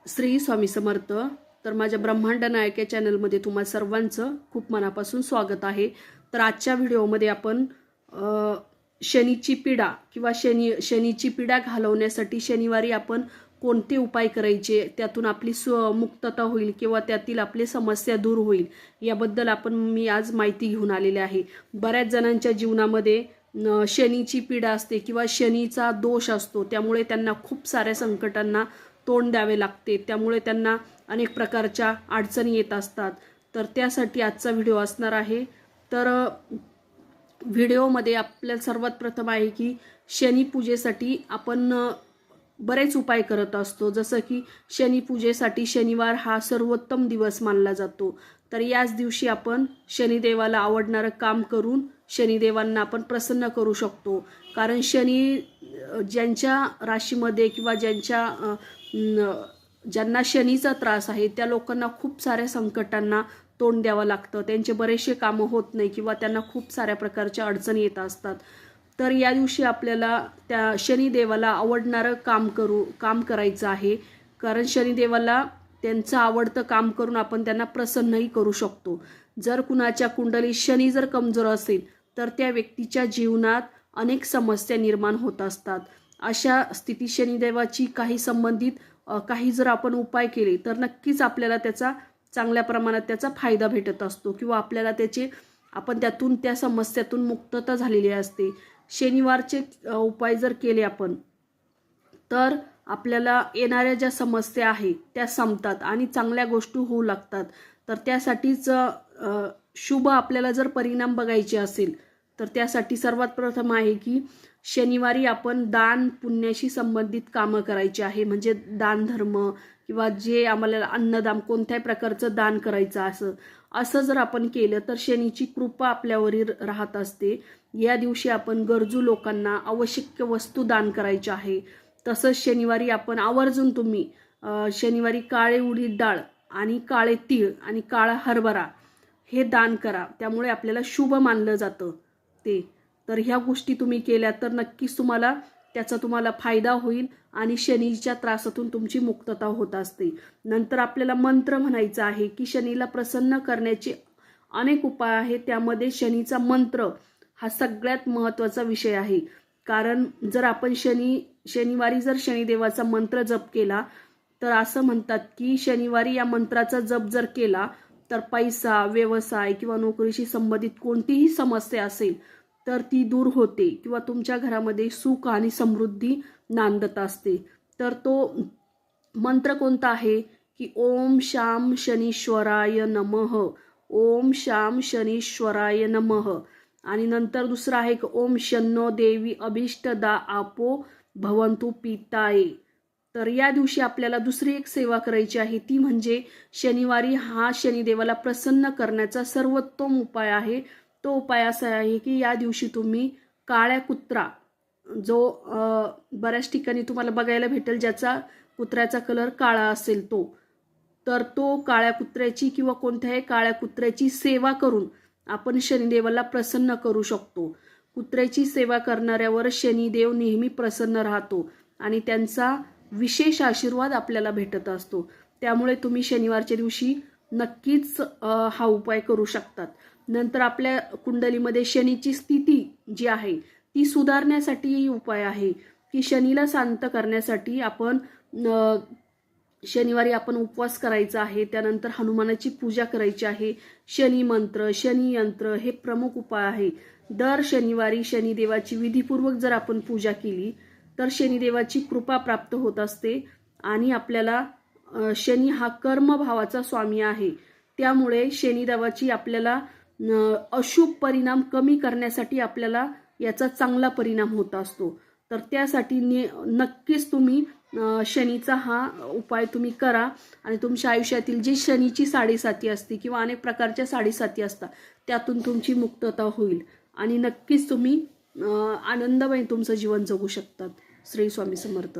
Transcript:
श्री स्वामी समर्थ। तर माझ्या ब्रह्मांड नायक या चॅनलमध्ये तुम्हा सर्वांचं खूप मनापासून स्वागत आहे। तर आजच्या व्हिडिओमध्ये आपण शनीची पीडा किंवा शनीची पीडा घालवण्यासाठी शनिवारी आपण कोणते उपाय करायचे, त्यातून आपली मुक्तता होईल किंवा त्यातील आपली समस्या दूर होईल याबद्दल मी आज माहिती घेऊन आलेले आहे। बऱ्याच जणांच्या जीवनामध्ये शनीची पीडा असते किंवा शनीचा दोष असतो, त्यामुळे त्यांना खूप साऱ्या संकटांना तोंड द्यावे लागते, त्यामुळे त्यांना अनेक प्रकारच्या अडचणी येत असतात। तर त्यासाठी आजचा व्हिडिओ असणार आहे। तर व्हिडिओमध्ये आपल्याला सर्वात प्रथम आहे की शनी पूजेसाठी आपण बरेच उपाय करत असतो, जसं की शनी पूजेसाठी शनिवार हा सर्वोत्तम दिवस मानला जातो। तर याच दिवशी आपण शनिदेवाला आवडणारं काम करून शनिदेवांना आपण प्रसन्न करू शकतो। कारण शनी ज्यांच्या राशीमध्ये किंवा ज्यांना शनीचा त्रास आहे त्या लोकांना खूप साऱ्या संकटांना तोंड द्यावं लागतं, त्यांचे बरेचसे कामं होत नाही किंवा त्यांना खूप साऱ्या प्रकारच्या अडचणी येत असतात। तर या दिवशी आपल्याला त्या शनिदेवाला आवडणारं काम करायचं आहे, कारण शनिदेवाला त्यांचं आवडतं काम करून आपण त्यांना प्रसन्नही करू शकतो। जर कुणाच्या कुंडलीत शनी जर कमजोर असेल तर त्या व्यक्तीच्या जीवनात अनेक समस्या निर्माण होत असतात। अशा स्थितीत शनिदेवाची काही जर आपण उपाय केले तर नक्कीच आपल्याला त्याचा चांगल्या प्रमाणात त्याचा फायदा भेटत असतो किंवा आपल्याला आपण त्यातून त्या समस्यातून मुक्तता झालेली असते। शनिवारचे उपाय जर केले आपण तर आपल्याला येणाऱ्या ज्या समस्या आहेत त्या संपतात आणि चांगल्या गोष्टी होऊ लागतात। तर त्यासाठीच शुभ आपल्याला जर परिणाम बघायचे असेल तर त्यासाठी सर्वात प्रथम आहे की शनिवारी आपण दान पुण्याशी संबंधित कामं करायची आहे, म्हणजे दान धर्म किंवा जे आम्हाला अन्नदान कोणत्याही प्रकारचं दान करायचं असं जर आपण केलं तर शनीची कृपा आपल्यावरील राहत असते। या दिवशी आपण गरजू लोकांना आवश्यक वस्तू दान करायची आहे। तसंच शनिवारी आपण आवर्जून तुम्ही शनिवारी काळे उडीद डाळ आणि काळे तीळ आणि काळा हरभरा हे दान करा, त्यामुळे आपल्याला शुभ मानलं जातं ते। तर ह्या गोष्टी तुम्ही केल्या तर नक्कीच त्याचा फायदा होईल आणि शनीच्या त्रासातून तुमची मुक्तता होत असते। नंतर आपल्याला मंत्र म्हणायचा आहे की शनीला प्रसन्न करण्याचे अनेक उपाय आहेत, त्यामध्ये शनीचा मंत्र हा सगळ्यात महत्त्वाचा विषय आहे। कारण जर आपण शनिवारी जर शनिदेवाचा मंत्र जप केला तर असं म्हणतात की शनिवारी या मंत्राचा जप जर केला तर पैसा, व्यवसाय किंवा नोकरीशी संबंधित कोणतीही समस्या असेल तर ती दूर होते किंवा तुमच्या घरामध्ये सुख आणि समृद्धी नांदत असते। तर तो मंत्र कोणता आहे की ओम शाम शनीश्वराय नमः, ओम शाम शनीश्वराय नमः। आणि नंतर दुसरा आहे की ओम शन्नो देवी अभिष्टदा आपो भवंतु पिताये। तर या दिवशी आपल्याला दुसरी एक सेवा करायची आहे, ती म्हणजे शनिवारी हा शनिदेवाला प्रसन्न करण्याचा सर्वोत्तम उपाय आहे। तो उपाय असा आहे की या दिवशी तुम्ही काळ्या कुत्रा, जो बऱ्याच ठिकाणी तुम्हाला बघायला भेटेल ज्याचा कुत्र्याचा कलर काळा असेल तर तो काळ्या कुत्र्याची किंवा कोणत्याही काळ्या कुत्र्याची सेवा करून आपण शनिदेवाला प्रसन्न करू शकतो। कुत्र्याची सेवा करणाऱ्यावर शनिदेव नेहमी प्रसन्न राहतो आणि त्यांचा विशेष आशीर्वाद आपल्याला भेटत असतो। त्यामुळे तुम्ही शनिवारच्या दिवशी नक्कीच हा उपाय करू शकतात। नंतर आपल्या कुंडलीमध्ये शनीची स्थिती जी आहे ती सुधारण्यासाठी उपाय आहे की शनीला शांत करण्यासाठी आपण शनिवारी आपण उपवास करायचा आहे, त्यानंतर हनुमानाची पूजा करायची आहे। शनी मंत्र, शनी यंत्र हे प्रमुख उपाय आहे। दर शनिवारी शनिदेवाची विधीपूर्वक जर आपण पूजा केली तर शनिदेवाची कृपा प्राप्त होत असते आणि आपल्याला शनी हा कर्मभावाचा स्वामी आहे, त्यामुळे शनिदेवाची आपल्याला अशुभ परिणाम कमी करण्यासाठी आपल्याला याचा चांगला परिणाम होत असतो। तर त्यासाठी नक्कीच तुम्ही शनीचा हा उपाय तुम्ही करा आणि तुमच्या आयुष्यातील जी शनीची साडेसाती असते किंवा अनेक प्रकारच्या साडेसाती असतात त्यातून तुमची मुक्तता होईल आणि नक्कीच तुम्ही आनंदमय तुमचं जीवन जगू शकतात। श्री स्वामी समर्थ।